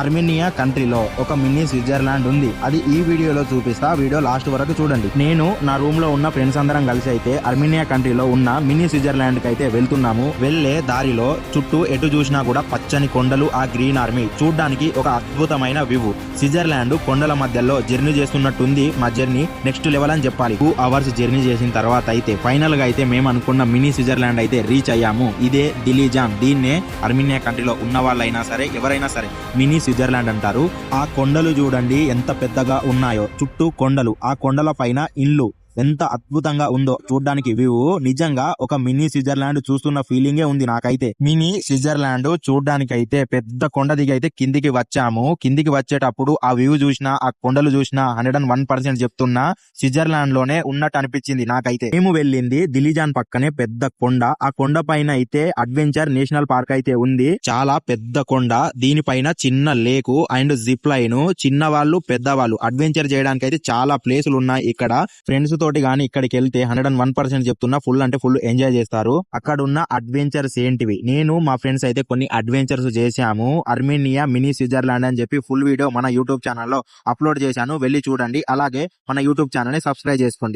Armenia కంట్రీలో ఒక mini Switzerland ఉంది. అది ఈ వీడియోలో చూపిస్తా. వీడియో లాస్ట్ వరకు చూడండి. నేను నా రూమ్ లో ఉన్న ఫ్రెండ్స్ అందరం కలిసి అయితే అర్మేనియా కంట్రీలో ఉన్న మినీ స్విట్జర్లాండ్ కి అయితే వెళ్తున్నాము. వెళ్లే దారిలో చుట్టూ ఎటు చూసినా కూడా పచ్చని కొండలు, ఆ గ్రీన్ ఆర్మీ చూడడానికి ఒక అద్భుతమైన వ్యూ. స్విట్జర్లాండ్ కొండల మధ్యలో జర్నీ చేస్తున్నట్టుంది. మా జర్నీ నెక్స్ట్ లెవెల్ అని చెప్పాలి. 2 అవర్స్ జర్నీ చేసిన తర్వాత అయితే ఫైనల్ గా అయితే మేము అనుకున్న మినీ స్విట్జర్లాండ్ అయితే రీచ్ అయ్యాము. ఇదే దిలీజాన్. దీన్నే అర్మేనియా కంట్రీలో ఉన్న వాళ్ళైనా సరే ఎవరైనా సరే మినీ స్విట్జర్లాండ్ అంటారు. ఆ కొండలు చూడండి ఎంత పెద్దగా ఉన్నాయో. చుట్టూ కొండలు, ఆ కొండల పైన ఇల్లు ఎంత అద్భుతంగా ఉందో చూడడానికి వ్యూ. నిజంగా ఒక మినీ స్విట్జర్లాండ్ చూస్తున్న ఫీలింగే ఉంది నాకైతే. మినీ స్విట్జర్లాండ్ చూడడానికి అయితే పెద్ద కొండ దిగి అయితే కిందికి వచ్చాము. కిందికి వచ్చేటప్పుడు ఆ వ్యూ చూసినా, ఆ కొండలు చూసినా 101% చెప్తున్నా స్విట్జర్లాండ్ లోనే ఉన్నట్టు అనిపించింది నాకైతే. మేము వెళ్ళింది దిలీజాన్ పక్కనే పెద్ద కొండ. ఆ కొండ పైన అయితే అడ్వెంచర్ నేషనల్ పార్క్ అయితే ఉంది. చాలా పెద్ద కొండ. దీనిపైన చిన్న లేకు అండ్ జిప్ లైన్. చిన్న వాళ్ళు పెద్దవాళ్ళు అడ్వెంచర్ చేయడానికి అయితే చాలా ప్లేసులు ఉన్నాయి ఇక్కడ. ఫ్రెండ్స్ తోటి గానీ ఇక్కడికి వెళ్తే 101% చెప్తున్నా ఫుల్ అంటే ఫుల్ ఎంజాయ్ చేస్తారు. అక్కడ ఉన్న అడ్వెంచర్స్ ఏంటివి, నేను మా ఫ్రెండ్స్ అయితే కొన్ని అడ్వెంచర్స్ చేశాము. అర్మేనియా మినీ స్విట్జర్లాండ్ అని చెప్పి ఫుల్ వీడియో మన యూట్యూబ్ ఛానల్లో అప్లోడ్ చేశాను. వెళ్ళి చూడండి. అలాగే మన యూట్యూబ్ ఛానల్ ని సబ్స్క్రైబ్ చేసుకోండి.